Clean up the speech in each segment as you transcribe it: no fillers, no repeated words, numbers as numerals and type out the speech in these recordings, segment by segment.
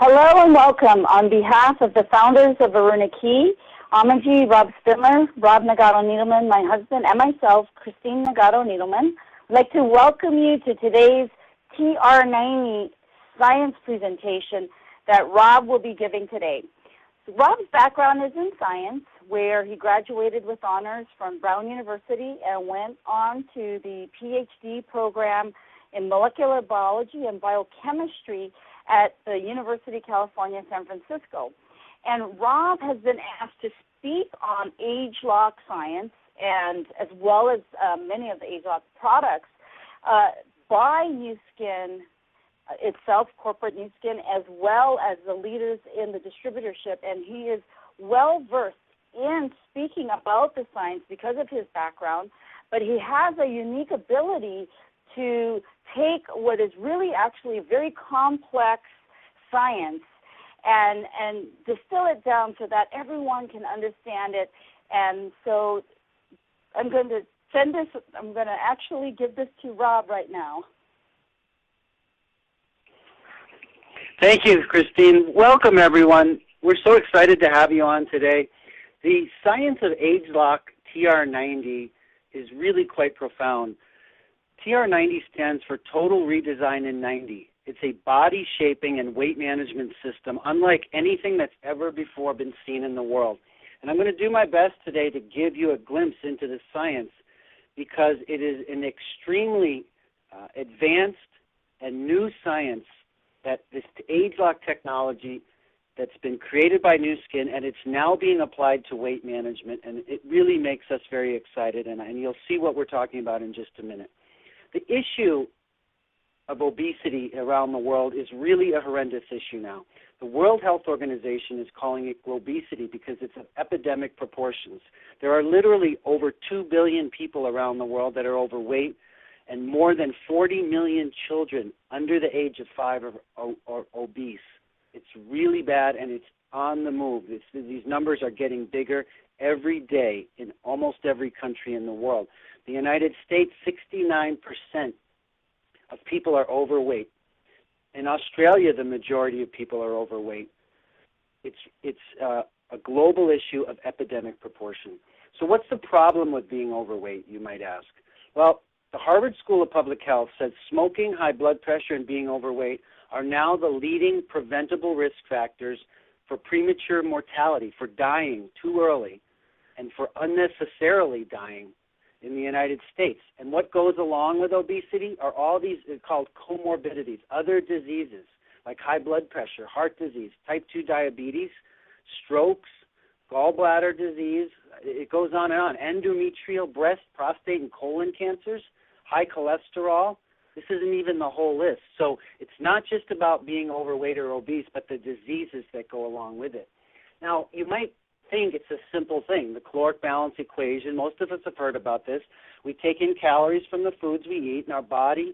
Hello and welcome. On behalf of the founders of Varuna Key, Amaji, Rob Spindler, Rob Nagato-Needleman, my husband, and myself, Christine Nagato-Needleman, I'd like to welcome you to today's TR90 science presentation that Rob will be giving today. So Rob's background is in science, where he graduated with honors from Brown University and went on to the PhD program in molecular biology and biochemistry at the University of California, San Francisco. And Rob has been asked to speak on ageLOC science, and as well as many of the ageLOC products by Nu Skin itself, corporate Nu Skin, as well as the leaders in the distributorship. And he is well-versed in speaking about the science because of his background, but he has a unique ability to take what is really actually a very complex science and distill it down so that everyone can understand it. And so I'm going to actually give this to Rob right now. Thank you, Christine. Welcome, everyone. We're so excited to have you on today. The science of ageLOC TR90 is really quite profound. TR90 stands for Total Redesign in 90. It's a body shaping and weight management system unlike anything that's ever before been seen in the world. And I'm going to do my best today to give you a glimpse into the science because it is an extremely advanced and new science, that this ageLOC technology that's been created by Nu Skin, and it's now being applied to weight management, and it really makes us very excited, and you'll see what we're talking about in just a minute. The issue of obesity around the world is really a horrendous issue now. The World Health Organization is calling it obesity because it's of epidemic proportions. There are literally over 2 billion people around the world that are overweight, and more than 40 million children under the age of 5 are obese. It's really bad, and it's on the move. These numbers are getting bigger every day in almost every country in the world. The United States, 69% of people are overweight. In Australia, the majority of people are overweight. It's a global issue of epidemic proportion. So what's the problem with being overweight, you might ask? Well, the Harvard School of Public Health says smoking, high blood pressure, and being overweight are now the leading preventable risk factors for premature mortality, for dying too early, and for unnecessarily dying in the United States. And what goes along with obesity are all these called comorbidities, other diseases like high blood pressure, heart disease, type 2 diabetes, strokes, gallbladder disease, it goes on and on, endometrial, breast, prostate, and colon cancers, high cholesterol. This isn't even the whole list. So it's not just about being overweight or obese, but the diseases that go along with it. Now, you might think it's a simple thing, the caloric balance equation. Most of us have heard about this. We take in calories from the foods we eat, and our body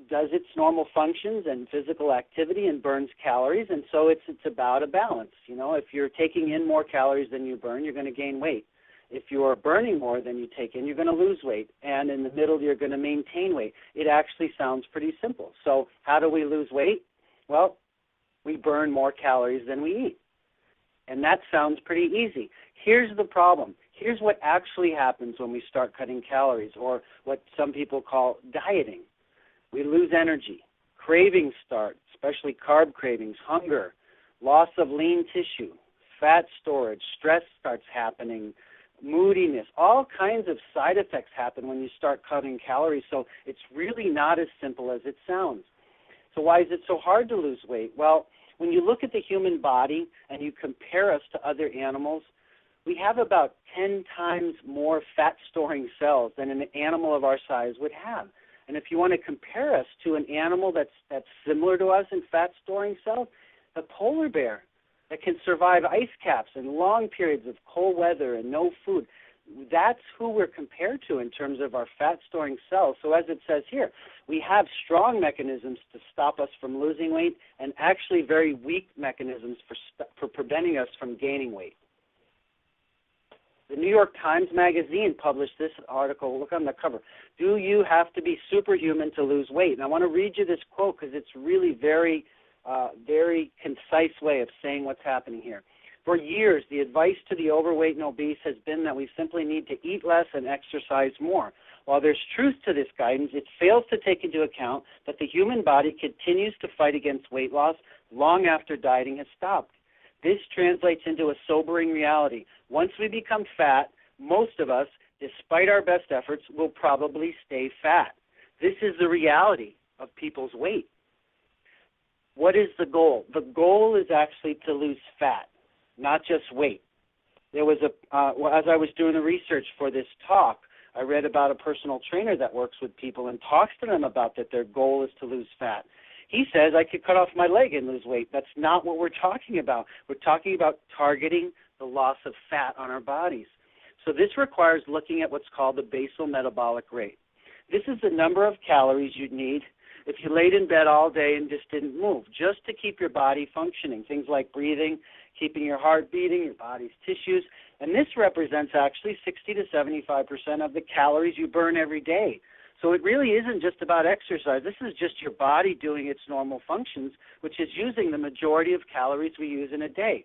does its normal functions and physical activity and burns calories, and so it's about a balance. You know, if you're taking in more calories than you burn, you're going to gain weight. If you're burning more than you take in, you're going to lose weight, and in the middle, you're going to maintain weight. It actually sounds pretty simple. So how do we lose weight? Well, we burn more calories than we eat. And that sounds pretty easy. Here's the problem. Here's what actually happens when we start cutting calories, or what some people call dieting. We lose energy. Cravings start, especially carb cravings, hunger, loss of lean tissue, fat storage, stress starts happening, moodiness. All kinds of side effects happen when you start cutting calories, so it's really not as simple as it sounds. So why is it so hard to lose weight? Well, when you look at the human body and you compare us to other animals, we have about 10 times more fat-storing cells than an animal of our size would have. And if you want to compare us to an animal that's similar to us in fat-storing cells, the polar bear that can survive ice caps and long periods of cold weather and no food, that's who we're compared to in terms of our fat-storing cells. So as it says here, we have strong mechanisms to stop us from losing weight and actually very weak mechanisms for preventing us from gaining weight. The New York Times Magazine published this article. Look on the cover. Do you have to be superhuman to lose weight? And I want to read you this quote because it's really very very concise way of saying what's happening here. For years, the advice to the overweight and obese has been that we simply need to eat less and exercise more. While there's truth to this guidance, it fails to take into account that the human body continues to fight against weight loss long after dieting has stopped. This translates into a sobering reality. Once we become fat, most of us, despite our best efforts, will probably stay fat. This is the reality of people's weight. What is the goal? The goal is actually to lose fat, not just weight. There was as I was doing the research for this talk, I read about a personal trainer that works with people and talks to them about that their goal is to lose fat. He says, I could cut off my leg and lose weight. That's not what we're talking about. We're talking about targeting the loss of fat on our bodies. So this requires looking at what's called the basal metabolic rate. This is the number of calories you'd need if you laid in bed all day and just didn't move, just to keep your body functioning, things like breathing, keeping your heart beating, your body's tissues. And this represents actually 60 to 75% of the calories you burn every day. So it really isn't just about exercise. This is just your body doing its normal functions, which is using the majority of calories we use in a day.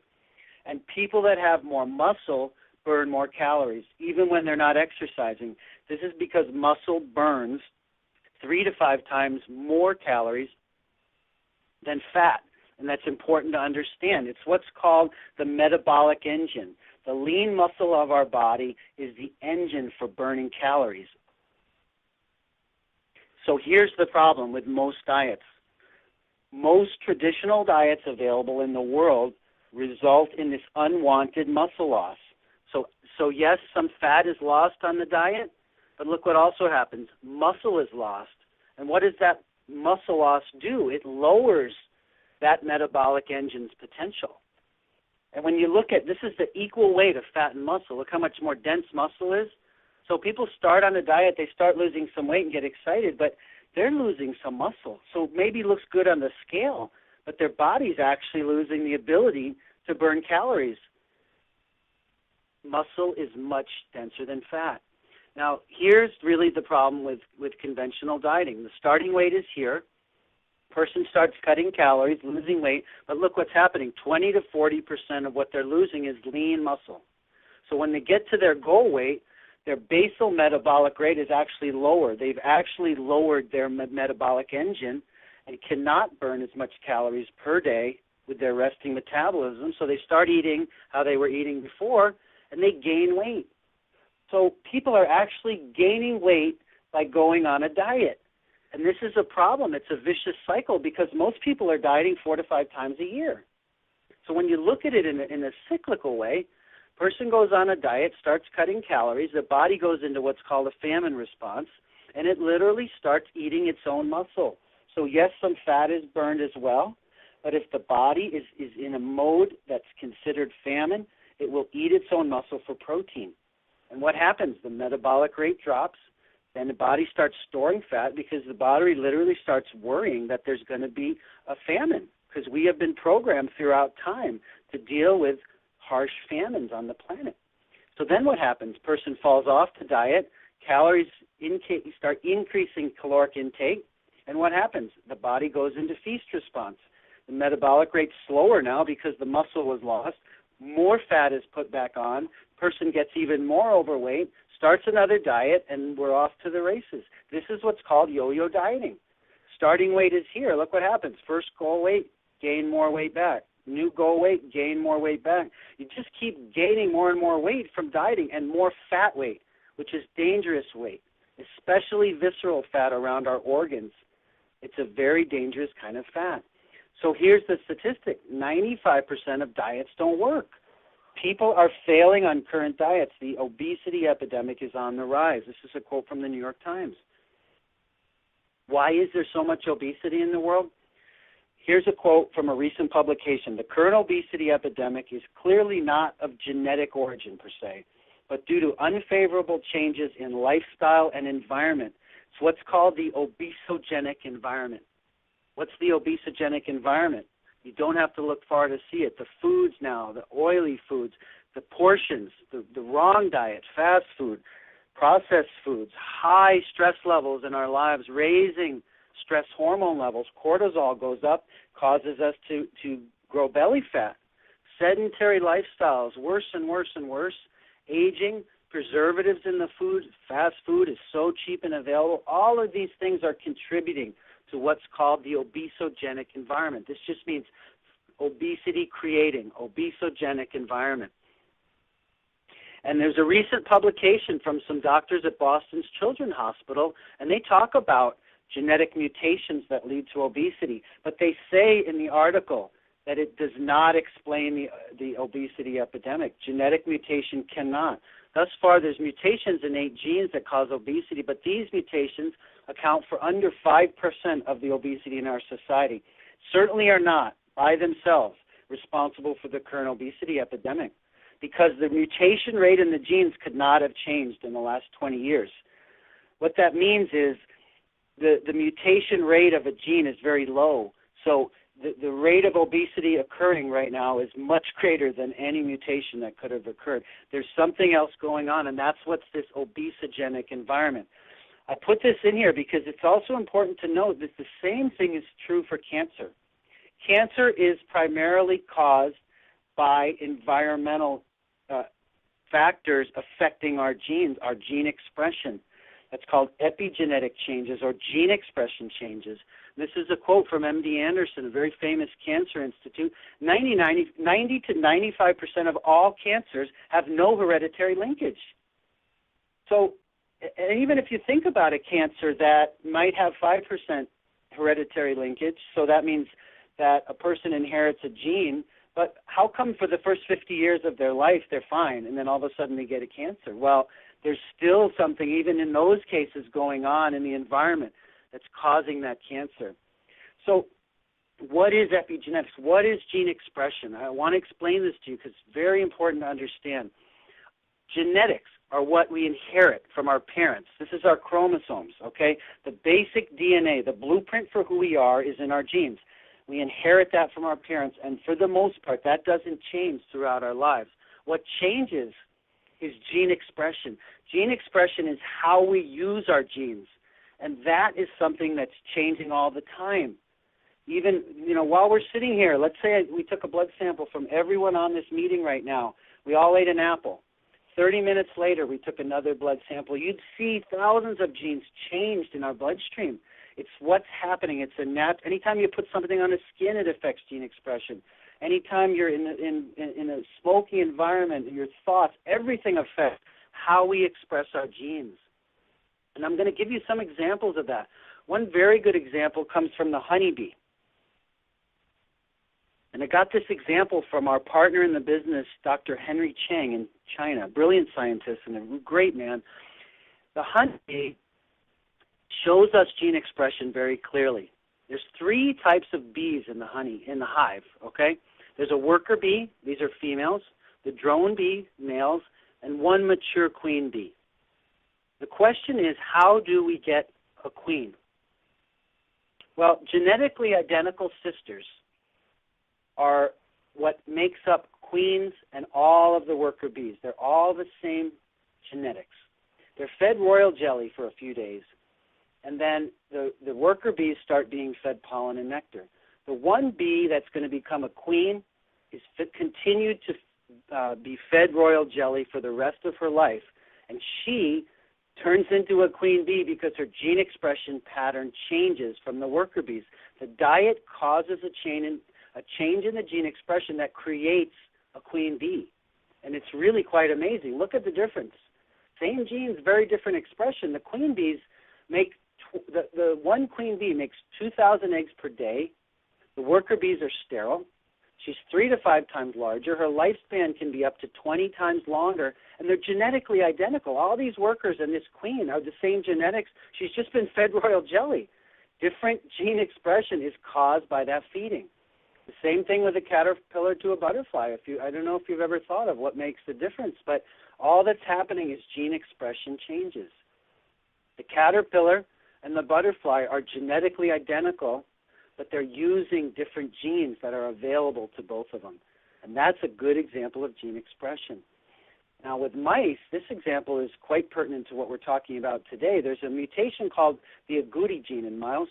And people that have more muscle burn more calories, even when they're not exercising. This is because muscle burns 3 to 5 times more calories than fat. And that's important to understand. It's what's called the metabolic engine. The lean muscle of our body is the engine for burning calories. So here's the problem with most diets. Most traditional diets available in the world result in this unwanted muscle loss. So yes, some fat is lost on the diet, but look what also happens. Muscle is lost. And what does that muscle loss do? It lowers that metabolic engine's potential. And when you look at, this is the equal weight of fat and muscle. Look how much more dense muscle is. So people start on a diet, they start losing some weight and get excited, but they're losing some muscle. So maybe it looks good on the scale, but their body's actually losing the ability to burn calories. Muscle is much denser than fat. Now, here's really the problem with conventional dieting. The starting weight is here. Person starts cutting calories, losing weight, but look what's happening. 20 to 40% of what they're losing is lean muscle. So when they get to their goal weight, their basal metabolic rate is actually lower. They've actually lowered their metabolic engine and cannot burn as much calories per day with their resting metabolism. So they start eating how they were eating before, and they gain weight. So people are actually gaining weight by going on a diet. And this is a problem. It's a vicious cycle because most people are dieting 4 to 5 times a year. So when you look at it in a cyclical way, person goes on a diet, starts cutting calories, the body goes into what's called a famine response, and it literally starts eating its own muscle. So yes, some fat is burned as well, but if the body is in a mode that's considered famine, it will eat its own muscle for protein. And what happens? The metabolic rate drops, then the body starts storing fat because the body literally starts worrying that there's going to be a famine because we have been programmed throughout time to deal with harsh famines on the planet. So then what happens? Person falls off the diet, calories start increasing caloric intake, and what happens? The body goes into feast response. The metabolic rate's slower now because the muscle was lost. More fat is put back on. Person gets even more overweight, starts another diet, and we're off to the races. This is what's called yo-yo dieting. Starting weight is here. Look what happens. First goal weight, gain more weight back. New goal weight, gain more weight back. You just keep gaining more and more weight from dieting and more fat weight, which is dangerous weight, especially visceral fat around our organs. It's a very dangerous kind of fat. So here's the statistic. 95% of diets don't work. People are failing on current diets. The obesity epidemic is on the rise. This is a quote from the New York Times. Why is there so much obesity in the world? Here's a quote from a recent publication. The current obesity epidemic is clearly not of genetic origin per se, but due to unfavorable changes in lifestyle and environment. It's what's called the obesogenic environment. What's the obesogenic environment? You don't have to look far to see it. The foods now, the oily foods, the portions, the wrong diet, fast food, processed foods, high stress levels in our lives, raising stress hormone levels. Cortisol goes up, causes us to grow belly fat. Sedentary lifestyles, worse and worse and worse. Aging, preservatives in the food, fast food is so cheap and available. All of these things are contributing to what's called the obesogenic environment. This just means obesity-creating, obesogenic environment. And there's a recent publication from some doctors at Boston's Children's Hospital, and they talk about genetic mutations that lead to obesity. But they say in the article that it does not explain the obesity epidemic. Genetic mutation cannot. Thus far, there's mutations in 8 genes that cause obesity, but these mutations account for under 5% of the obesity in our society. Certainly are not, by themselves, responsible for the current obesity epidemic, because the mutation rate in the genes could not have changed in the last 20 years. What that means is the mutation rate of a gene is very low, so the rate of obesity occurring right now is much greater than any mutation that could have occurred. There's something else going on, and that's what's this obesogenic environment. I put this in here because it's also important to note that the same thing is true for cancer. Cancer is primarily caused by environmental factors affecting our genes, our gene expression. That's called epigenetic changes or gene expression changes. This is a quote from MD Anderson, a very famous cancer institute. 90 to 95% of all cancers have no hereditary linkage. So even if you think about a cancer that might have 5% hereditary linkage, so that means that a person inherits a gene, but how come for the first 50 years of their life they're fine and then all of a sudden they get a cancer? Well, there's still something, even in those cases, going on in the environment that's causing that cancer. So what is epigenetics? What is gene expression? I want to explain this to you because it's very important to understand. Genetics are what we inherit from our parents. This is our chromosomes, okay? The basic DNA, the blueprint for who we are is in our genes. We inherit that from our parents, and for the most part, that doesn't change throughout our lives. What changes is gene expression. Gene expression is how we use our genes, and that is something that's changing all the time. Even, while we're sitting here, let's say we took a blood sample from everyone on this meeting right now. We all ate an apple. 30 minutes later, we took another blood sample. You'd see thousands of genes changed in our bloodstream. It's what's happening. It's anytime you put something on the skin, it affects gene expression. Anytime you're in a smoky environment, your thoughts, everything affects how we express our genes. And I'm going to give you some examples of that. One very good example comes from the honeybee. And I got this example from our partner in the business, Dr. Henry Chang in China, a brilliant scientist and a great man. The honeybee shows us gene expression very clearly. There's 3 types of bees in the hive, okay? There's a worker bee, these are females, the drone bee, males, and 1 mature queen bee. The question is, how do we get a queen? Well, genetically identical sisters are what makes up queens and all of the worker bees. They're all the same genetics. They're fed royal jelly for a few days, and then the worker bees start being fed pollen and nectar. The one bee that's going to become a queen is continued to be fed royal jelly for the rest of her life, and she turns into a queen bee because her gene expression pattern changes from the worker bees. The diet causes a change in the gene expression that creates a queen bee, and it's really quite amazing. Look at the difference. Same genes, very different expression. The queen bees make the one queen bee makes 2,000 eggs per day. The worker bees are sterile. She's 3 to 5 times larger. Her lifespan can be up to 20 times longer, and they're genetically identical. All these workers and this queen are the same genetics. She's just been fed royal jelly. Different gene expression is caused by that feeding. The same thing with a caterpillar to a butterfly. I don't know if you've ever thought of what makes the difference, but all that's happening is gene expression changes. The caterpillar and the butterfly are genetically identical, but they're using different genes that are available to both of them. And that's a good example of gene expression. Now with mice, this example is quite pertinent to what we're talking about today. There's a mutation called the agouti gene in mouse,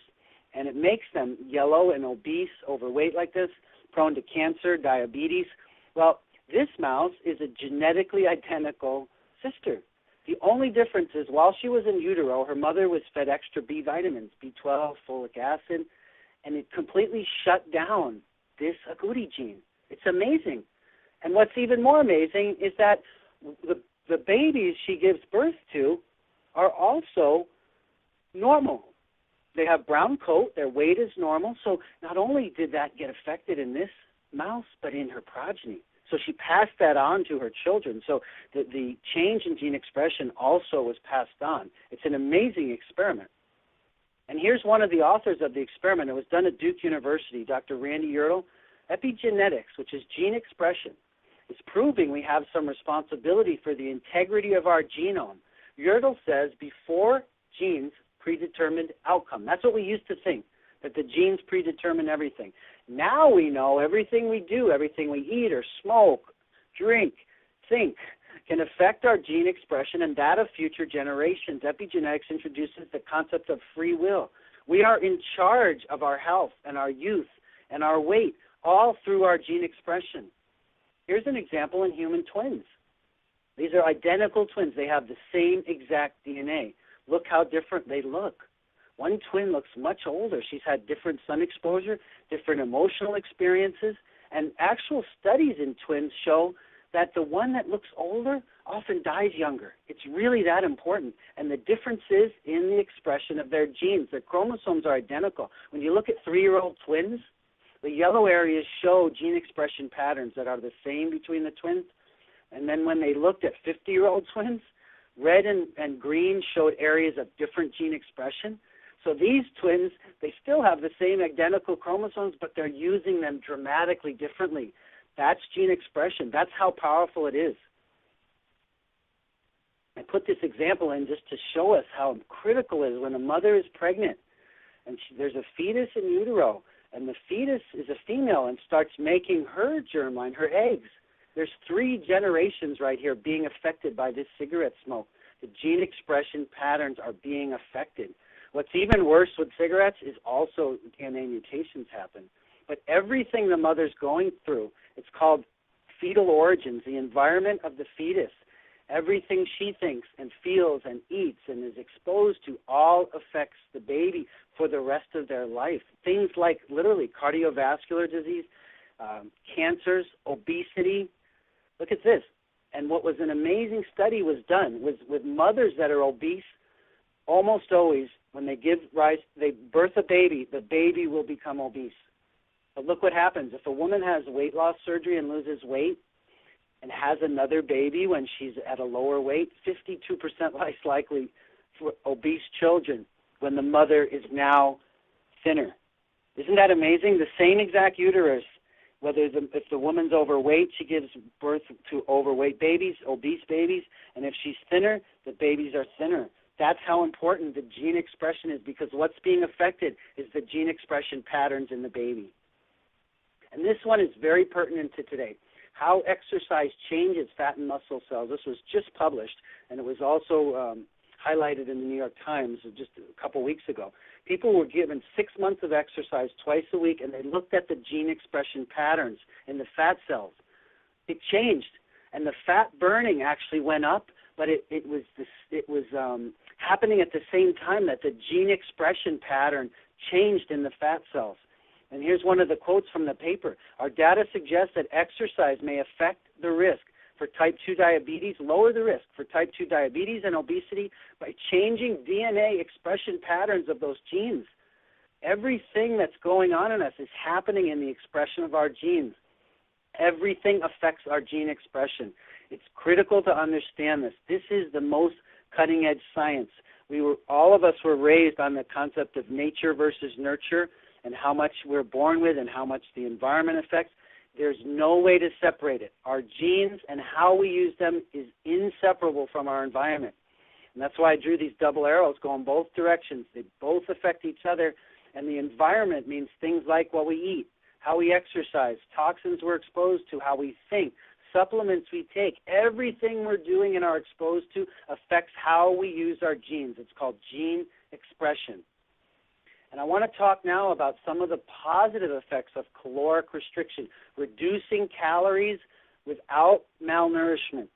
and it makes them yellow and obese, overweight like this, prone to cancer, diabetes. Well, this mouse is a genetically identical sister. The only difference is while she was in utero, her mother was fed extra B vitamins, B12, folic acid, and it completely shut down this agouti gene. It's amazing. And what's even more amazing is that the babies she gives birth to are also normal. They have brown coat, their weight is normal, so not only did that get affected in this mouse, but in her progeny. So she passed that on to her children. So the change in gene expression also was passed on. It's an amazing experiment. And here's one of the authors of the experiment. It was done at Duke University, Dr. Randy Yertle. Epigenetics, which is gene expression, is proving we have some responsibility for the integrity of our genome. Yertle says before genes predetermined outcome. That's what we used to think, that the genes predetermine everything. Now we know everything we do, everything we eat or smoke, drink, think, can affect our gene expression and that of future generations. Epigenetics introduces the concept of free will. We are in charge of our health and our youth and our weight, all through our gene expression. Here's an example in human twins. These are identical twins. They have the same exact DNA. Look how different they look. One twin looks much older. She's had different sun exposure, different emotional experiences, and actual studies in twins show that the one that looks older often dies younger. It's really that important. And the difference is in the expression of their genes. Their chromosomes are identical. When you look at 3-year-old twins, the yellow areas show gene expression patterns that are the same between the twins. And then when they looked at 50-year-old twins, red and green showed areas of different gene expression. So these twins, they still have the same identical chromosomes, but they're using them dramatically differently. That's gene expression. That's how powerful it is. I put this example in just to show us how critical it is when a mother is pregnant and there's a fetus in utero, and the fetus is a female and starts making her germline, her eggs. There's 3 generations right here being affected by this cigarette smoke. The gene expression patterns are being affected. What's even worse with cigarettes is also DNA mutations happen. But everything the mother's going through, it's called fetal origins, the environment of the fetus. Everything she thinks and feels and eats and is exposed to all affects the baby for the rest of their life. Things like literally cardiovascular disease, cancers, obesity. Look at this. And what was an amazing study was done was with mothers that are obese. Almost always, when they give rise, they birth a baby, the baby will become obese. But look what happens. If a woman has weight loss surgery and loses weight and has another baby when she's at a lower weight, 52% less likely for obese children when the mother is now thinner. Isn't that amazing? The same exact uterus, if the woman's overweight, she gives birth to overweight babies, obese babies, and if she's thinner, the babies are thinner. That's how important the gene expression is, because what's being affected is the gene expression patterns in the baby. And this one is very pertinent to today. How exercise changes fat and muscle cells. This was just published, and it was also highlighted in the New York Times just a couple weeks ago. People were given 6 months of exercise twice a week, and they looked at the gene expression patterns in the fat cells. It changed, and the fat burning actually went up, but it was happening at the same time that the gene expression pattern changed in the fat cells. And here's one of the quotes from the paper. Our data suggests that exercise may affect the risk for type 2 diabetes, lower the risk for type 2 diabetes and obesity by changing DNA expression patterns of those genes. Everything that's going on in us is happening in the expression of our genes. Everything affects our gene expression. It's critical to understand this. This is the most cutting-edge science. All of us were raised on the concept of nature versus nurture and how much we're born with and how much the environment affects. There's no way to separate it. Our genes and how we use them is inseparable from our environment. And that's why I drew these double arrows going both directions. They both affect each other. And the environment means things like what we eat, how we exercise, toxins we're exposed to, how we think, supplements we take. Everything we're doing and are exposed to affects how we use our genes. It's called gene expression. And I want to talk now about some of the positive effects of caloric restriction, reducing calories without malnourishment.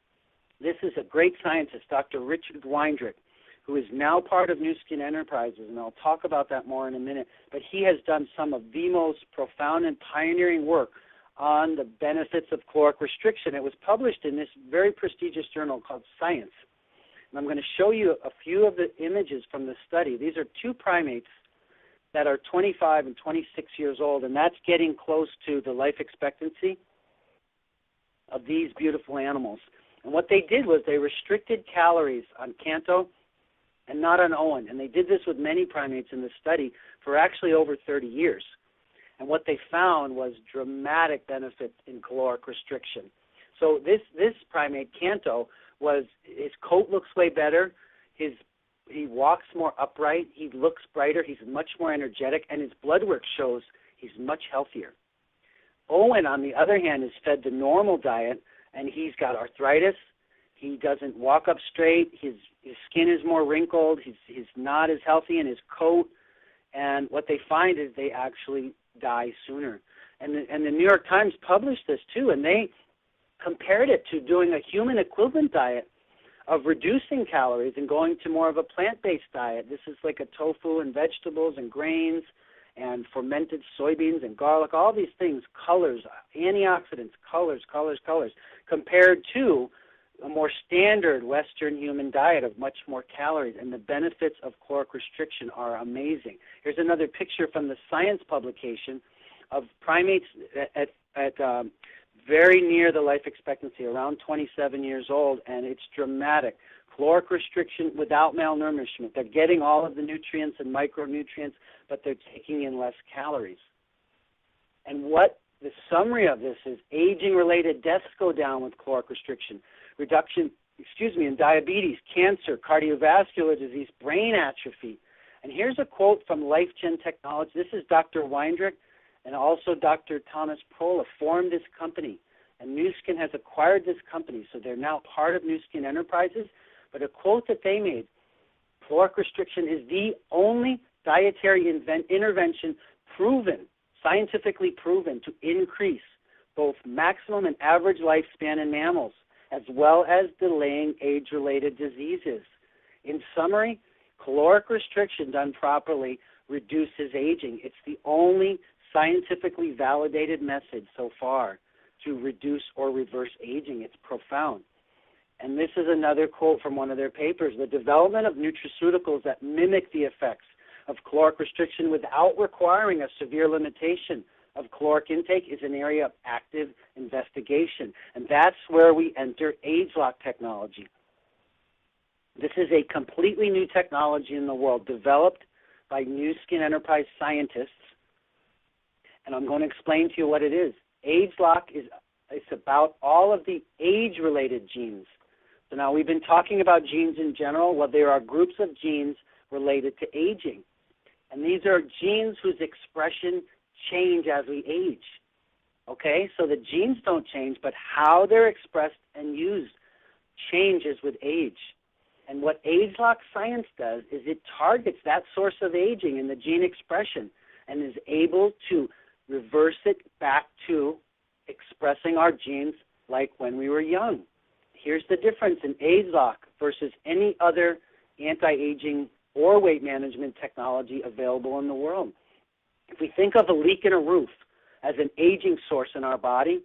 This is a great scientist, Dr. Richard Weindrich, who is now part of Nu Skin Enterprises, and I'll talk about that more in a minute. But he has done some of the most profound and pioneering work on the benefits of caloric restriction. It was published in this very prestigious journal called Science. And I'm going to show you a few of the images from the study. These are two primates that are 25 and 26 years old, and that's getting close to the life expectancy of these beautiful animals. And what they did was they restricted calories on Canto and not on Owen. And they did this with many primates in the study for actually over 30 years. And what they found was dramatic benefit in caloric restriction. So this primate, Canto, his coat looks way better, he walks more upright, he looks brighter, he's much more energetic, and his blood work shows he's much healthier. Owen, on the other hand, is fed the normal diet, and he's got arthritis. He doesn't walk up straight. His skin is more wrinkled. He's not as healthy in his coat. And what they find is they actually die sooner. And the New York Times published this too, and they compared it to doing a human equivalent diet of reducing calories and going to more of a plant-based diet. This is like a tofu and vegetables and grains and fermented soybeans and garlic, all these things, colors, antioxidants, colors, compared to a more standard Western human diet of much more calories. And the benefits of caloric restriction are amazing. Here's another picture from the Science publication of primates at very near the life expectancy, around 27 years old, and it's dramatic. Caloric restriction without malnourishment. They're getting all of the nutrients and micronutrients, but they're taking in less calories. And what the summary of this is, aging-related deaths go down with caloric restriction. Reduction, in diabetes, cancer, cardiovascular disease, brain atrophy. And here's a quote from LifeGen Technology. This is Dr. Weindrich and also Dr. Thomas Prola formed this company. And Nu Skin has acquired this company, so they're now part of Nu Skin Enterprises. But a quote that they made, caloric restriction is the only dietary intervention scientifically proven to increase both maximum and average lifespan in mammals, as well as delaying age-related diseases. In summary, caloric restriction done properly reduces aging. It's the only scientifically validated method so far to reduce or reverse aging. It's profound. And this is another quote from one of their papers. The development of nutraceuticals that mimic the effects of caloric restriction without requiring a severe limitation of caloric intake is an area of active investigation. And that's where we enter ageLOC technology. This is a completely new technology in the world developed by Nu Skin Enterprise scientists. And I'm going to explain to you what it is. ageLOC it's about all of the age-related genes. So now we've been talking about genes in general. Well, there are groups of genes related to aging. And these are genes whose expression change as we age. Okay? So the genes don't change, but how they're expressed and used changes with age. And what ageLOC science does is it targets that source of aging in the gene expression and is able to reverse it back to expressing our genes like when we were young. Here's the difference in ageLOC versus any other anti-aging or weight management technology available in the world. If we think of a leak in a roof as an aging source in our body,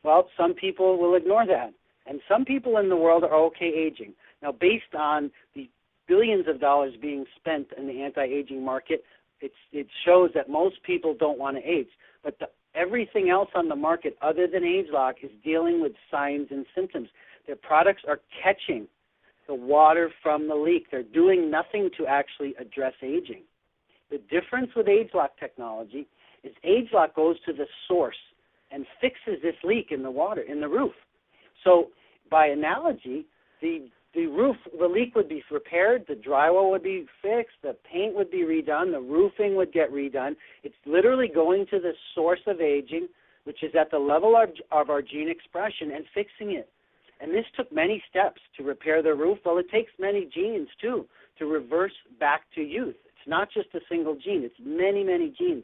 well, some people will ignore that. And some people in the world are okay aging. Now, based on the billions of dollars being spent in the anti-aging market, it shows that most people don't want to age. But everything else on the market other than ageLOC is dealing with signs and symptoms. Their products are catching the water from the leak. They're doing nothing to actually address aging. The difference with ageLOC technology is ageLOC goes to the source and fixes this leak in the water, in the roof. So by analogy, the leak would be repaired, the drywall would be fixed, the paint would be redone, the roofing would get redone. It's literally going to the source of aging, which is at the level of our gene expression, and fixing it. And this took many steps to repair the roof. Well, it takes many genes, too, to reverse back to youth. It's not just a single gene. It's many, many genes.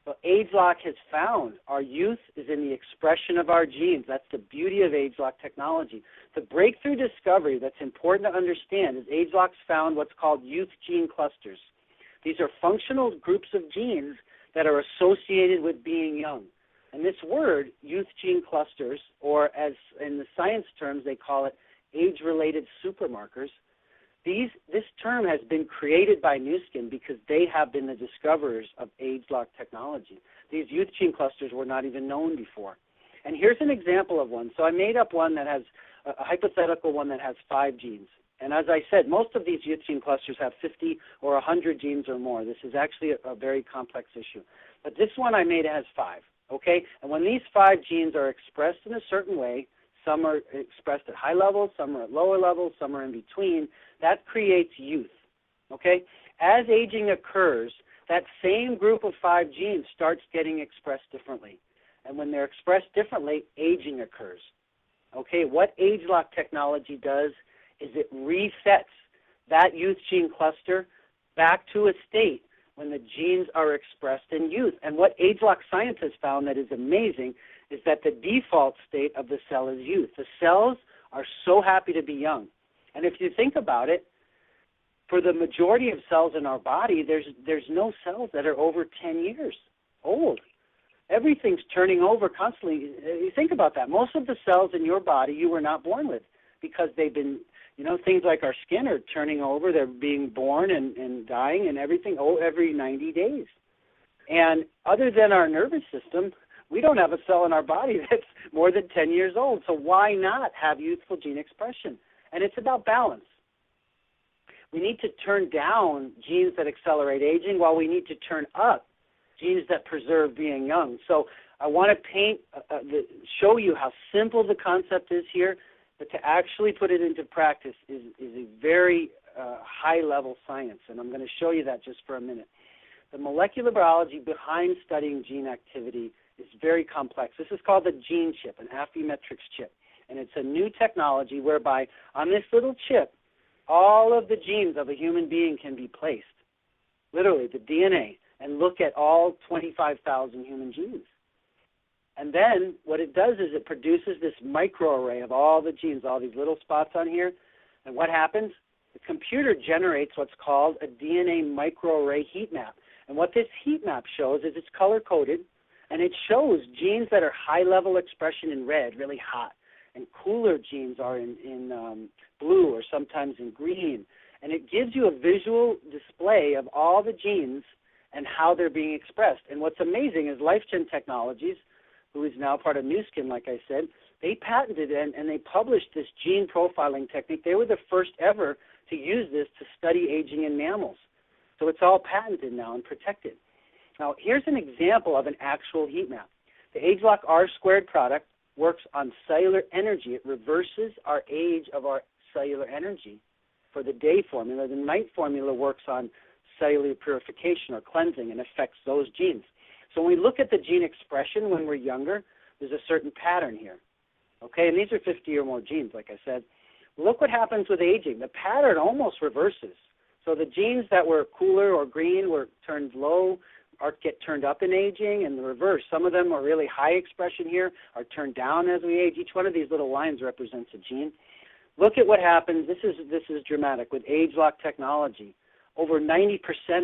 But ageLOC has found our youth is in the expression of our genes. That's the beauty of ageLOC technology. The breakthrough discovery that's important to understand is ageLOC's found what's called youth gene clusters. These are functional groups of genes that are associated with being young. And this word, youth gene clusters, or as in the science terms they call it age-related supermarkers, this term has been created by Nu Skin because they have been the discoverers of ageLOC technology. These youth gene clusters were not even known before. And here's an example of one. So I made up one that has, a hypothetical one that has 5 genes. And as I said, most of these youth gene clusters have 50 or 100 genes or more. This is actually a very complex issue. But this one I made has 5, okay? And when these 5 genes are expressed in a certain way, some are expressed at high levels, some are at lower levels, some are in between. That creates youth, okay? As aging occurs, that same group of 5 genes starts getting expressed differently. And when they're expressed differently, aging occurs, okay? What ageLOC technology does is it resets that youth gene cluster back to a state when the genes are expressed in youth. And what ageLOC science has found that is amazing is that the default state of the cell is youth. The cells are so happy to be young. And if you think about it, for the majority of cells in our body, there's no cells that are over 10 years old. Everything's turning over constantly. You think about that. Most of the cells in your body you were not born with because they've been, things like our skin are turning over. They're being born and dying and everything every 90 days. And other than our nervous system, we don't have a cell in our body that's more than 10 years old. So why not have youthful gene expression? And it's about balance. We need to turn down genes that accelerate aging while we need to turn up genes that preserve being young. So I want to show you how simple the concept is here, but to actually put it into practice is a very high-level science, and I'm going to show you that just for a minute. The molecular biology behind studying gene activity is very complex. This is called the gene chip, an Affymetrix chip, and it's a new technology whereby on this little chip, all of the genes of a human being can be placed, literally the DNA, and look at all 25,000 human genes. And then what it does is it produces this microarray of all the genes, all these little spots on here. And what happens? The computer generates what's called a DNA microarray heat map. And what this heat map shows is it's color-coded, and it shows genes that are high-level expression in red, really hot, and cooler genes are in blue or sometimes in green. And it gives you a visual display of all the genes and how they're being expressed. And what's amazing is LifeGen Technologies, who is now part of Nu Skin, like I said, they patented and they published this gene profiling technique. They were the first ever to use this to study aging in mammals. So it's all patented now and protected. Now, here's an example of an actual heat map. The ageLOC R² product works on cellular energy. It reverses our age of our cellular energy for the day formula. The night formula works on cellular purification or cleansing and affects those genes. So when we look at the gene expression when we're younger, there's a certain pattern here. Okay, and these are 50 or more genes, like I said. Look what happens with aging. The pattern almost reverses. So the genes that were cooler or green were turned low or get turned up in aging, and the reverse. Some of them are really high expression here, are turned down as we age. Each one of these little lines represents a gene. Look at what happens. This is dramatic with ageLOC technology. Over 90%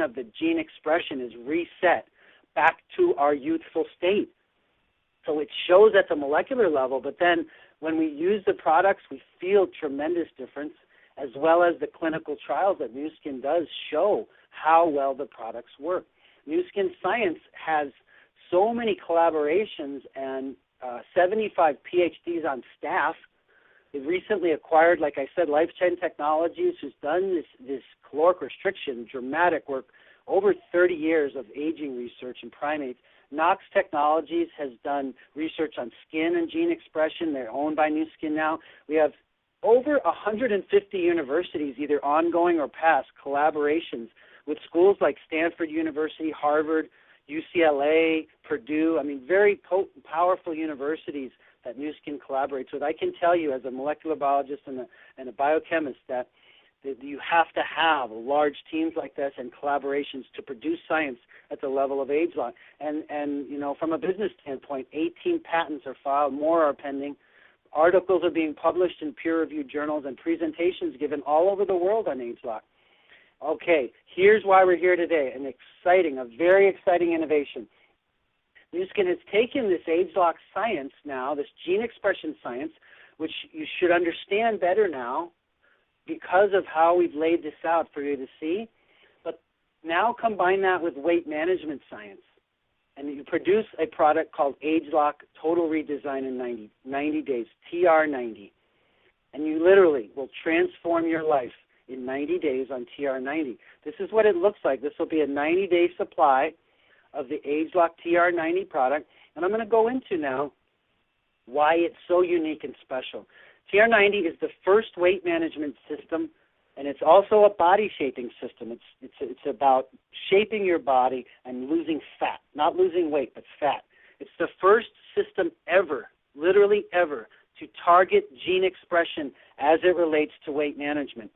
of the gene expression is reset back to our youthful state. So it shows at the molecular level, but then when we use the products, we feel tremendous difference, as well as the clinical trials that Nu Skin does show how well the products work. Nu Skin Science has so many collaborations and 75 PhDs on staff. They've recently acquired, like I said, LifeGen Technologies, who's done this caloric restriction, dramatic work, over 30 years of aging research in primates. Nox Technologies has done research on skin and gene expression. They're owned by Nu Skin now. We have over 150 universities, either ongoing or past, collaborations with schools like Stanford University, Harvard, UCLA, Purdue. I mean, very powerful universities that Nu Skin collaborates with. I can tell you as a molecular biologist and a biochemist that You have to have large teams like this and collaborations to produce science at the level of ageLOC. And you know, from a business standpoint, 18 patents are filed, more are pending. Articles are being published in peer-reviewed journals and presentations given all over the world on ageLOC. Okay, here's why we're here today, a very exciting innovation. Nu Skin has taken this ageLOC science now, this gene expression science, which you should understand better now because of how we've laid this out for you to see, but now combine that with weight management science, and you produce a product called ageLOC Total Redesign in 90 days, TR90, and you literally will transform your life in 90 days on TR90. This is what it looks like. This will be a 90-day supply of the ageLOC TR90 product, and I'm going to go into now why it's so unique and special. TR90 is the first weight management system, and it's also a body shaping system. It's about shaping your body and losing fat, not losing weight, but fat. It's the first system ever, literally ever, to target gene expression as it relates to weight management.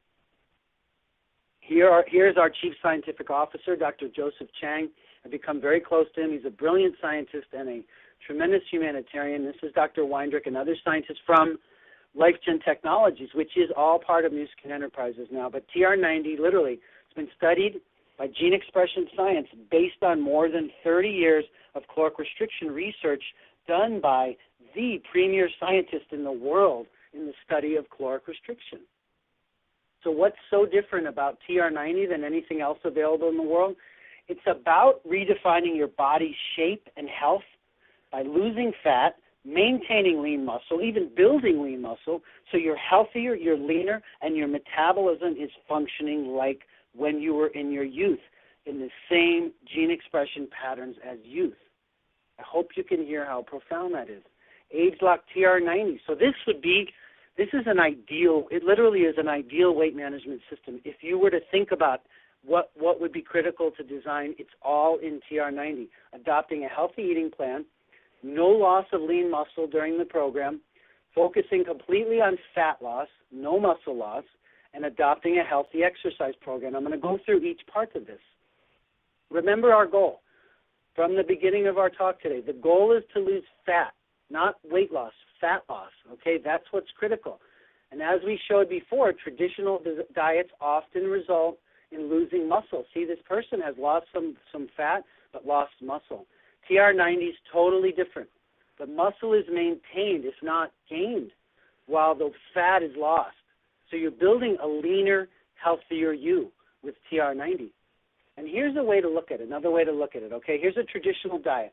Here's our Chief Scientific Officer, Dr. Joseph Chang. I've become very close to him. He's a brilliant scientist and a tremendous humanitarian. This is Dr. Weindrich and other scientists from LifeGen Technologies, which is all part of Nu Skin Enterprises now. But TR90 literally has been studied by gene expression science based on more than 30 years of caloric restriction research done by the premier scientist in the world in the study of caloric restriction. So what's so different about TR90 than anything else available in the world? It's about redefining your body's shape and health by losing fat, maintaining lean muscle, even building lean muscle, so you're healthier, you're leaner, and your metabolism is functioning like when you were in your youth, in the same gene expression patterns as youth. I hope you can hear how profound that is. ageLOC TR90. So this is an ideal, it literally is an ideal weight management system. If you were to think about what would be critical to design, it's all in TR90. Adopting a healthy eating plan, no loss of lean muscle during the program, focusing completely on fat loss, no muscle loss, and adopting a healthy exercise program. I'm going to go through each part of this. Remember our goal from the beginning of our talk today. The goal is to lose fat, not weight loss, fat loss. Okay, that's what's critical. And as we showed before, traditional diets often result in losing muscle. See, this person has lost some fat but lost muscle. TR90 is totally different. The muscle is maintained, if not gained, while the fat is lost. So you're building a leaner, healthier you with TR90. And here's a way to look at it, another way to look at it, okay? Here's a traditional diet.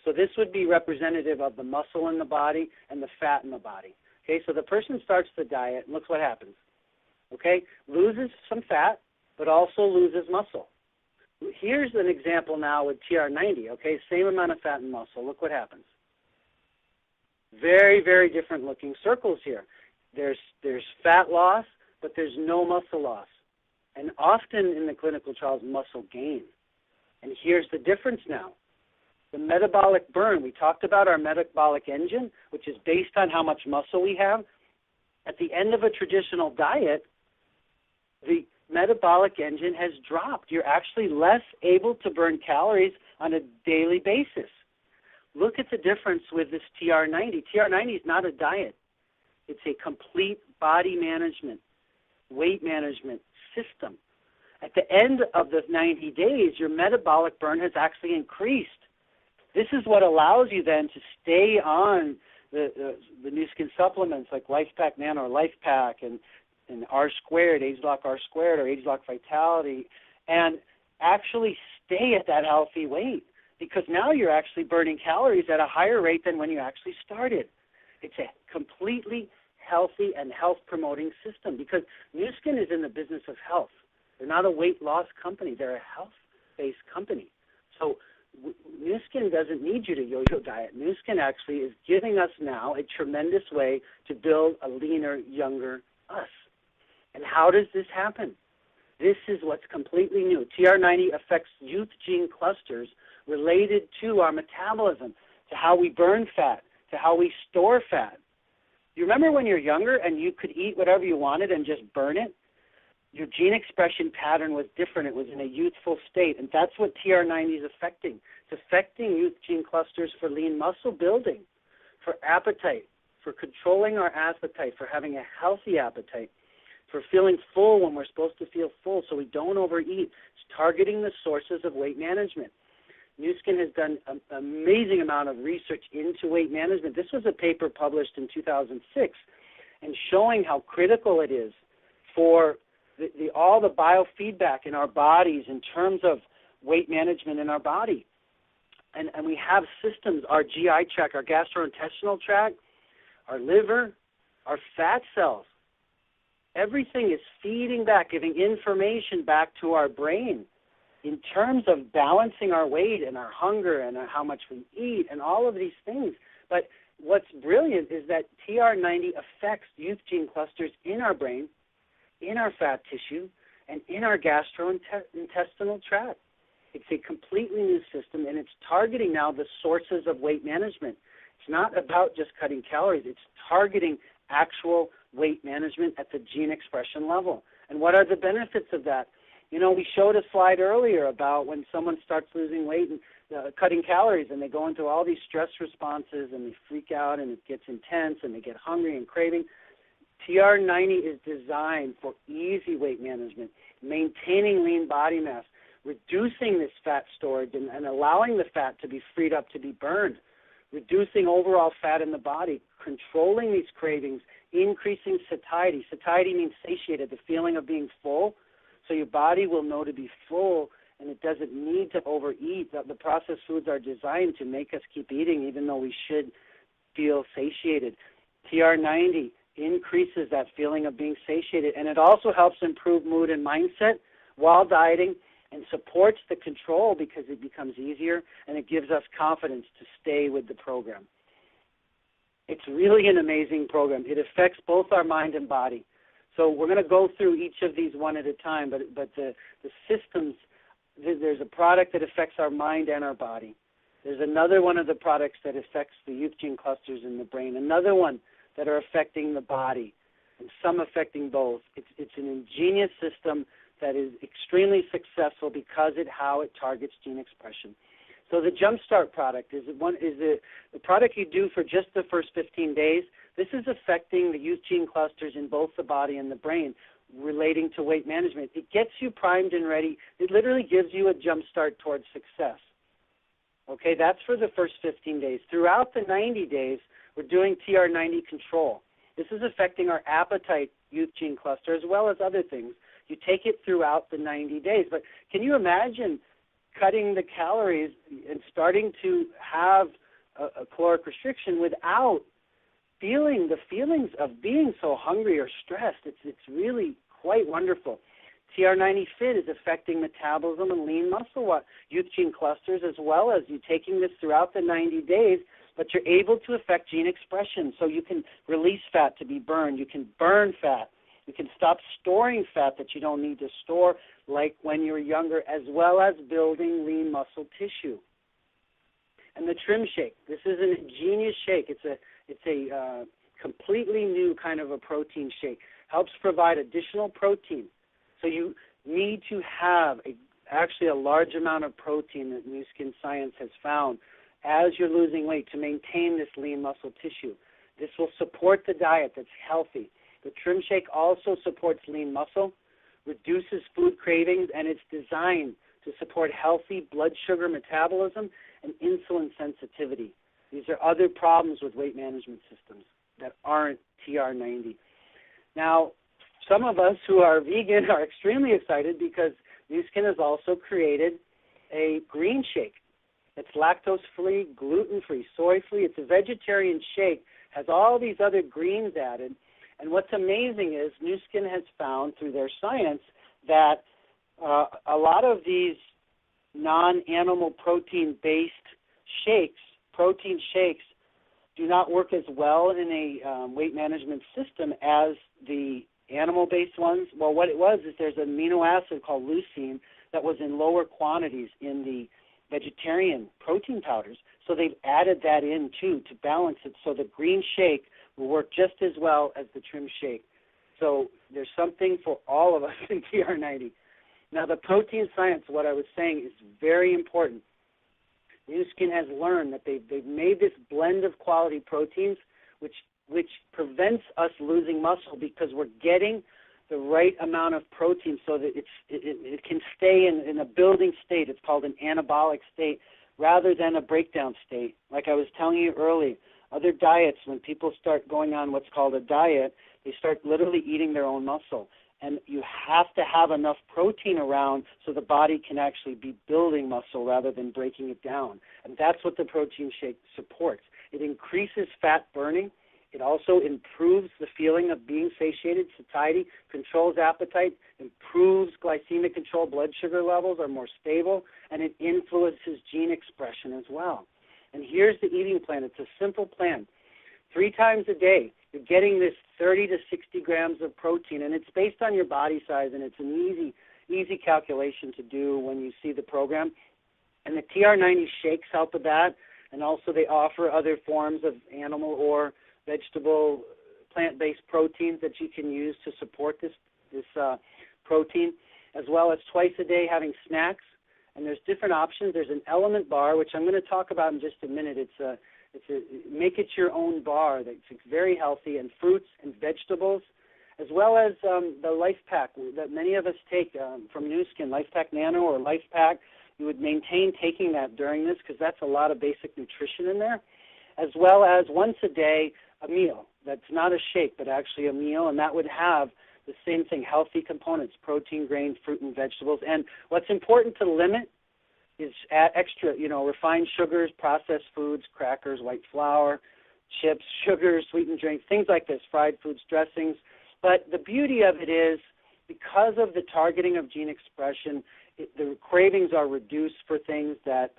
So this would be representative of the muscle in the body and the fat in the body. Okay, so the person starts the diet, and look what happens. Okay, loses some fat, but also loses muscle. Here's an example now with TR90, okay, same amount of fat and muscle. Look what happens. Very, very different looking circles here. There's fat loss, but there's no muscle loss. And often in the clinical trials, muscle gain. And here's the difference now. The metabolic burn, we talked about our metabolic engine, which is based on how much muscle we have. At the end of a traditional diet, the metabolic engine has dropped. You're actually less able to burn calories on a daily basis. Look at the difference with this TR90. TR90 is not a diet. It's a complete body management, weight management system. At the end of the 90 days, your metabolic burn has actually increased. This is what allows you then to stay on the Nu Skin supplements like LifePak Nano or LifePak and R squared, ageLOC R squared, or ageLOC Vitality, and actually stay at that healthy weight, because now you're actually burning calories at a higher rate than when you actually started. It's a completely healthy and health-promoting system, because Nu Skin is in the business of health. They're not a weight loss company. They're a health-based company. So Nu Skin doesn't need you to yo-yo diet. Nu Skin actually is giving us now a tremendous way to build a leaner, younger us. And how does this happen? This is what's completely new. TR90 affects youth gene clusters related to our metabolism, to how we burn fat, to how we store fat. You remember when you're younger and you could eat whatever you wanted and just burn it? your gene expression pattern was different. It was in a youthful state, and that's what TR90 is affecting. It's affecting youth gene clusters for lean muscle building, for appetite, for controlling our appetite, for having a healthy appetite, for feeling full when we're supposed to feel full so we don't overeat. It's targeting the sources of weight management. Nu Skin has done an amazing amount of research into weight management. This was a paper published in 2006 and showing how critical it is for all the biofeedback in our bodies in terms of weight management in our body. And we have systems, our GI tract, our gastrointestinal tract, our liver, our fat cells. Everything is feeding back, giving information back to our brain in terms of balancing our weight and our hunger and how much we eat and all of these things. But what's brilliant is that TR90 affects youth gene clusters in our brain, in our fat tissue, and in our gastrointestinal tract. It's a completely new system, and it's targeting now the sources of weight management. It's not about just cutting calories. It's targeting actual weight management at the gene expression level. And what are the benefits of that? You know, we showed a slide earlier about when someone starts losing weight and cutting calories, and they go into all these stress responses, and they freak out, and it gets intense, and they get hungry and craving. TR90 is designed for easy weight management, maintaining lean body mass, reducing this fat storage and allowing the fat to be freed up to be burned, reducing overall fat in the body, controlling these cravings, increasing satiety. Satiety means satiated, the feeling of being full. So your body will know to be full, and it doesn't need to overeat. The processed foods are designed to make us keep eating even though we should feel satiated. TR90 increases that feeling of being satiated, and it also helps improve mood and mindset while dieting and supports the control because it becomes easier, and it gives us confidence to stay with the program. It's really an amazing program. It affects both our mind and body. So we're going to go through each of these one at a time, but the systems, there's a product that affects our mind and our body. There's another one of the products that affects the youth gene clusters in the brain, another one that are affecting the body, and some affecting both. It's an ingenious system that is extremely successful because of how it targets gene expression. So the Jumpstart product is the product you do for just the first 15 days. This is affecting the youth gene clusters in both the body and the brain relating to weight management. It gets you primed and ready. It literally gives you a jumpstart towards success. Okay, that's for the first 15 days. Throughout the 90 days, we're doing TR90 control. This is affecting our appetite youth gene cluster as well as other things. You take it throughout the 90 days. But can you imagine cutting the calories and starting to have a caloric restriction without feeling the feelings of being so hungry or stressed? It's really quite wonderful. TR90 Fit is affecting metabolism and lean muscle youth gene clusters, as well as you taking this throughout the 90 days, but you're able to affect gene expression, so you can release fat to be burned. You can burn fat. You can stop storing fat that you don't need to store, like when you're younger, as well as building lean muscle tissue. And the Trim Shake. This is an ingenious shake. It's a completely new kind of a protein shake. Helps provide additional protein. So you need to have actually a large amount of protein that Nu Skin Science has found as you're losing weight to maintain this lean muscle tissue. This will support the diet that's healthy. The Trim Shake also supports lean muscle, reduces food cravings, and it's designed to support healthy blood sugar metabolism and insulin sensitivity. These are other problems with weight management systems that aren't TR90. Now, some of us who are vegan are extremely excited because Nu Skin has also created a green shake. It's lactose-free, gluten-free, soy-free. It's a vegetarian shake, has all these other greens added. And what's amazing is Nu Skin has found through their science that a lot of these non-animal protein-based protein shakes, do not work as well in a weight management system as the animal-based ones. Well, what it was is there's an amino acid called leucine that was in lower quantities in the vegetarian protein powders. So they've added that in, too, to balance it. So the green shake will work just as well as the Trim Shake. So there's something for all of us in TR90. Now, the protein science, what I was saying, is very important. Nu Skin has learned that they've made this blend of quality proteins, which prevents us losing muscle because we're getting the right amount of protein so that it can stay in a building state. It's called an anabolic state rather than a breakdown state. Like I was telling you earlier, other diets, when people start going on what's called a diet, they start literally eating their own muscle. And you have to have enough protein around so the body can actually be building muscle rather than breaking it down. And that's what the protein shake supports. It increases fat burning. It also improves the feeling of being satiated, satiety, controls appetite, improves glycemic control, blood sugar levels are more stable, and it influences gene expression as well. And here's the eating plan. It's a simple plan. 3 times a day, you're getting this 30 to 60 grams of protein, and it's based on your body size, and it's an easy calculation to do when you see the program. And the TR90 shakes help with that, and also they offer other forms of animal or vegetable, plant-based proteins that you can use to support this protein, as well as twice a day having snacks. And there's different options. There's an element bar, which I'm going to talk about in just a minute. It's a make it your own bar that's very healthy, and fruits and vegetables, as well as the Life Pack that many of us take from Nu Skin, Life Pack Nano or Life Pack. You would maintain taking that during this because that's a lot of basic nutrition in there, as well as once a day a meal that's not a shake but actually a meal, and that would have the same thing, healthy components, protein, grain, fruit, and vegetables. And what's important to limit is extra, refined sugars, processed foods, crackers, white flour, chips, sugars, sweetened drinks, things like this, fried foods, dressings. But the beauty of it is because of the targeting of gene expression, the cravings are reduced for things that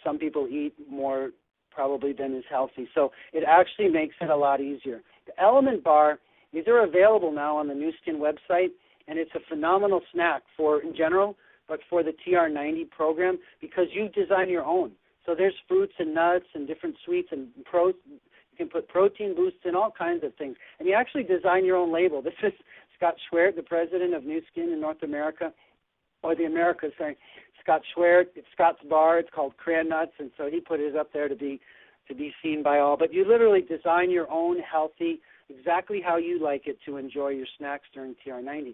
some people eat more probably than is healthy. So it actually makes it a lot easier. The Element Bar, these are available now on the Nu Skin website, and it's a phenomenal snack for, in general, but for the TR90 program because you design your own. So there's fruits and nuts and different sweets and you can put protein boosts and all kinds of things. And you actually design your own label. This is Scott Schwert, the president of Nu Skin in North America, or the Americas, sorry. Scott Schwert, it's Scott's bar. It's called Cran Nuts, and so he put it up there to be seen by all. But you literally design your own healthy, exactly how you like it to enjoy your snacks during TR90.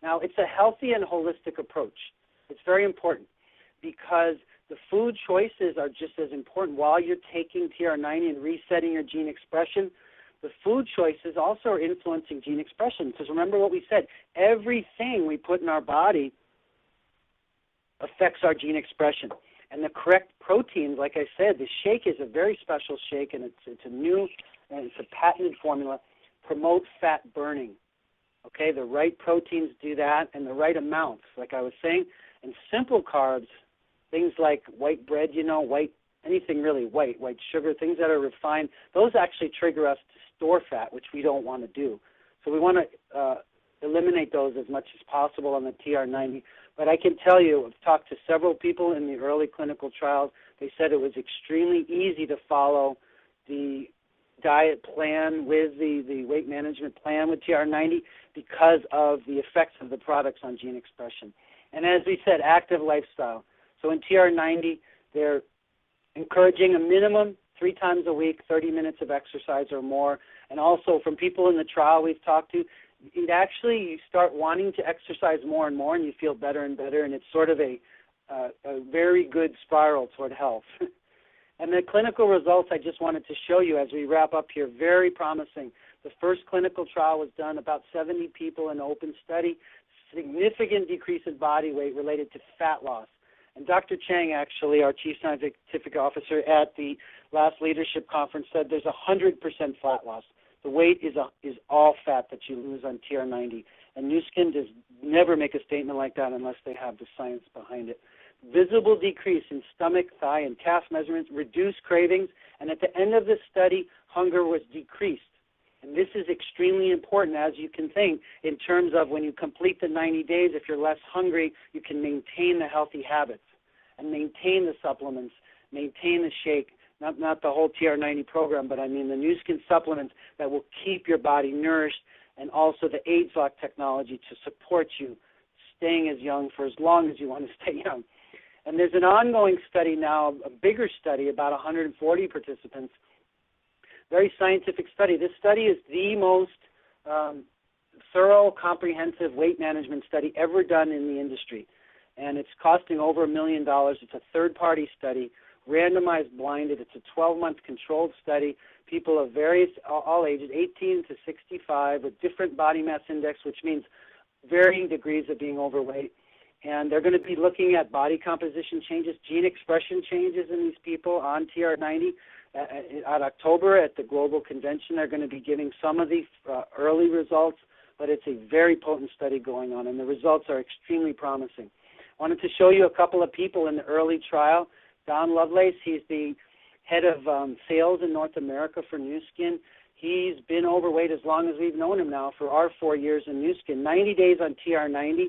Now, it's a healthy and holistic approach. It's very important because the food choices are just as important. While you're taking TR90 and resetting your gene expression, the food choices also are influencing gene expression. Because remember what we said, everything we put in our body affects our gene expression. And the correct proteins, like I said, the shake is a very special shake, and it's a new, and it's a patented formula, promote fat burning. Okay, the right proteins do that, and the right amounts, like I was saying. And simple carbs, things like white bread, anything really white sugar, things that are refined, those actually trigger us to store fat, which we don't want to do. So we want to eliminate those as much as possible on the TR90. But I can tell you, I've talked to several people in the early clinical trials. They said it was extremely easy to follow the diet plan with the weight management plan with TR90 because of the effects of the products on gene expression. And as we said, active lifestyle. So in TR90, they're encouraging a minimum 3 times a week, 30 minutes of exercise or more. And also from people in the trial we've talked to, you start wanting to exercise more and more, and you feel better and better, and it's sort of a very good spiral toward health. And the clinical results I just wanted to show you as we wrap up here, very promising. The first clinical trial was done, about 70 people in an open study, significant decrease in body weight related to fat loss. And Dr. Chang, actually, our chief scientific officer at the last leadership conference, said there's 100% fat loss. The weight is all fat that you lose on TR90. And Nu Skin does never make a statement like that unless they have the science behind it. Visible decrease in stomach, thigh, and calf measurements, reduced cravings, and at the end of the study, hunger was decreased. And this is extremely important, as you can think, in terms of when you complete the 90 days, if you're less hungry, you can maintain the healthy habits and maintain the supplements, maintain the shake, not the whole TR90 program, but I mean the Nu Skin supplements that will keep your body nourished and also the ageLOC technology to support you staying as young for as long as you want to stay young. And there's an ongoing study now, a bigger study, about 140 participants, very scientific study. This study is the most thorough, comprehensive weight management study ever done in the industry. And it's costing over $1 million. It's a third-party study, randomized, blinded. It's a 12-month controlled study. People of various, all ages, 18 to 65, with different body mass index, which means varying degrees of being overweight. And they're going to be looking at body composition changes, gene expression changes in these people on TR90. At October at the Global Convention, they're going to be giving some of the early results, but it's a very potent study going on, and the results are extremely promising. I wanted to show you a couple of people in the early trial. Don Lovelace, he's the head of sales in North America for Nu Skin. He's been overweight as long as we've known him now for our 4 years in Nu Skin, 90 days on TR90.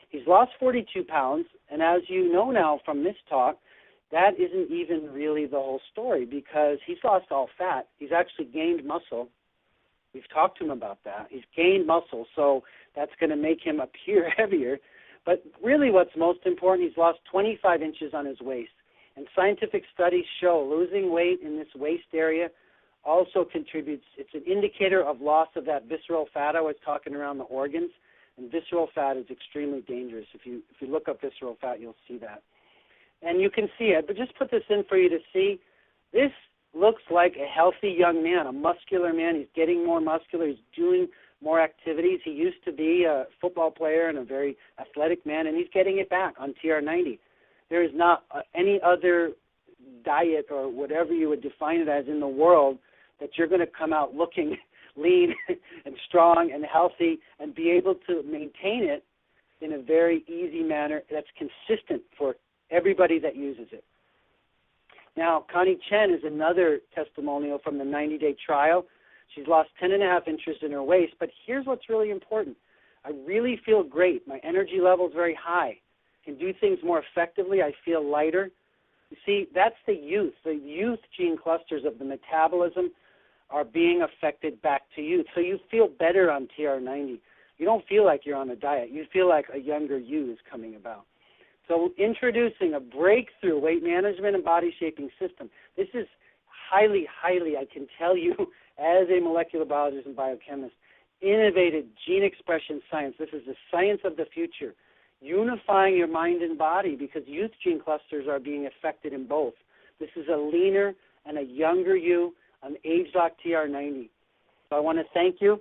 He's lost 42 pounds, and as you know now from this talk, that isn't even really the whole story because he's lost all fat. He's actually gained muscle. We've talked to him about that. He's gained muscle, so that's going to make him appear heavier. But really what's most important, he's lost 25 inches on his waist. And scientific studies show losing weight in this waist area also contributes. It's an indicator of loss of that visceral fat I was talking around the organs. And visceral fat is extremely dangerous. If you look up visceral fat, you'll see that. And you can see it, but just put this in for you to see. This looks like a healthy young man, a muscular man. He's getting more muscular. He's doing more activities. He used to be a football player and a very athletic man, and he's getting it back on TR90. There is not any other diet or whatever you would define it as in the world that you're going to come out looking lean and strong and healthy and be able to maintain it in a very easy manner that's consistent for everybody that uses it. Now, Connie Chen is another testimonial from the 90-day trial. She's lost 10.5 inches in her waist, but here's what's really important. I really feel great. My energy level is very high. Can do things more effectively. I feel lighter. You see, that's the youth. The youth gene clusters of the metabolism are being affected back to youth. So you feel better on TR90. You don't feel like you're on a diet. You feel like a younger you is coming about. So introducing a breakthrough weight management and body shaping system. This is highly, I can tell you, as a molecular biologist and biochemist, innovative gene expression science. This is the science of the future, unifying your mind and body because youth gene clusters are being affected in both. This is a leaner and a younger you on ageLOC TR90. So I want to thank you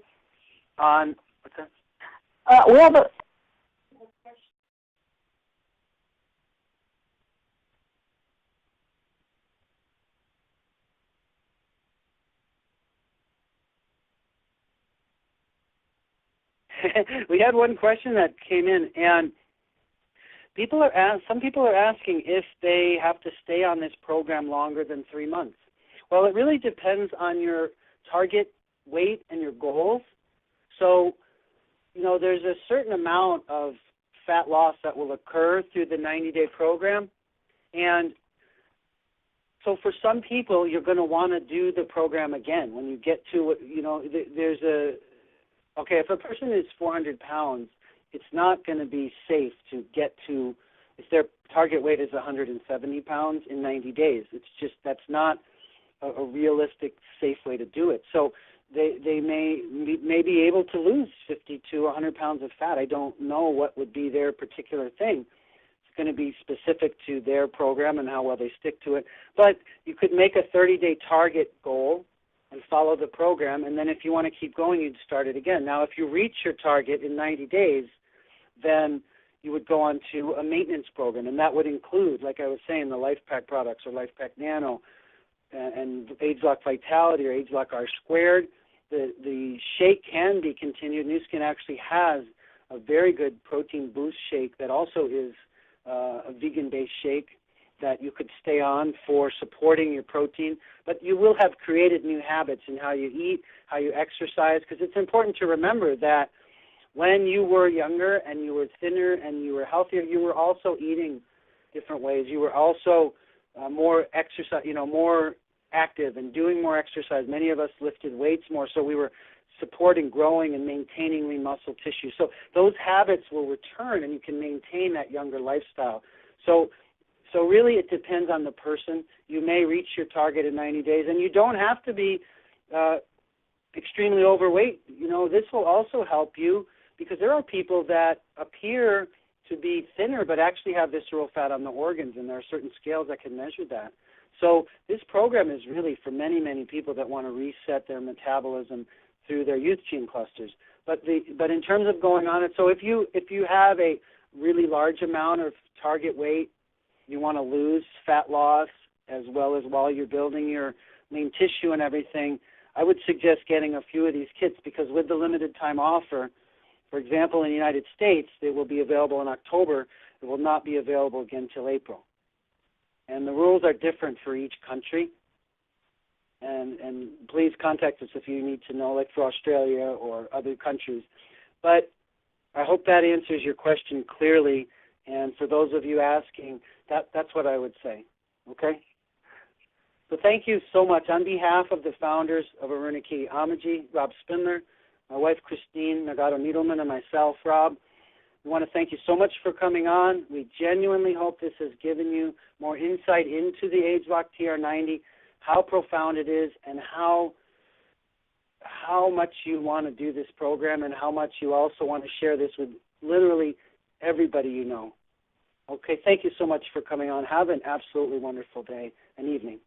on, what's that? We have a... We had one question that came in, and some people are asking if they have to stay on this program longer than 3 months. Well, it really depends on your target weight and your goals. So, you know, there's a certain amount of fat loss that will occur through the 90-day program, and so for some people, you're going to want to do the program again when you get to, you know, there's a, okay, if a person is 400 pounds, it's not going to be safe to get to, if their target weight is 170 pounds in 90 days. It's just, that's not a realistic, safe way to do it. So they may be able to lose 50 to 100 pounds of fat. I don't know what would be their particular thing. It's going to be specific to their program and how well they stick to it. But you could make a 30-day target goal and follow the program, and then if you want to keep going, you'd start it again. Now, if you reach your target in 90 days, then you would go on to a maintenance program, and that would include, like I was saying, the LifePak products or LifePak Nano and ageLOC Vitality or ageLOC R Squared. The shake can be continued. Nu Skin actually has a very good protein boost shake that also is a vegan-based shake that you could stay on for supporting your protein, but you will have created new habits in how you eat, how you exercise, because it's important to remember that when you were younger and you were thinner and you were healthier, you were also eating different ways. You were also more exercise, more active and doing more exercise. Many of us lifted weights more, so we were supporting, growing, and maintaining lean muscle tissue. So those habits will return, and you can maintain that younger lifestyle. So really it depends on the person. You may reach your target in 90 days, and you don't have to be extremely overweight. You know, this will also help you because there are people that appear to be thinner but actually have visceral fat on the organs, and there are certain scales that can measure that. So this program is really for many, many people that want to reset their metabolism through their youth gene clusters. But in terms of going on it, so if you have a really large amount of target weight, you want to lose fat loss as well as while you're building your lean tissue and everything, I would suggest getting a few of these kits because with the limited time offer, for example, in the United States, it will be available in October. It will not be available again till April. And the rules are different for each country. And please contact us if you need to know, like for Australia or other countries. But I hope that answers your question clearly. And for those of you asking, that's what I would say. Okay? So thank you so much. On behalf of the founders of Arunaki, Amaji, Rob Spindler, my wife Christine Nagato-Needleman, and myself, Rob, we want to thank you so much for coming on. We genuinely hope this has given you more insight into the ageLOC TR90, how profound it is, and how much you want to do this program and how much you also want to share this with literally everybody you know. Okay, thank you so much for coming on. Have an absolutely wonderful day and evening.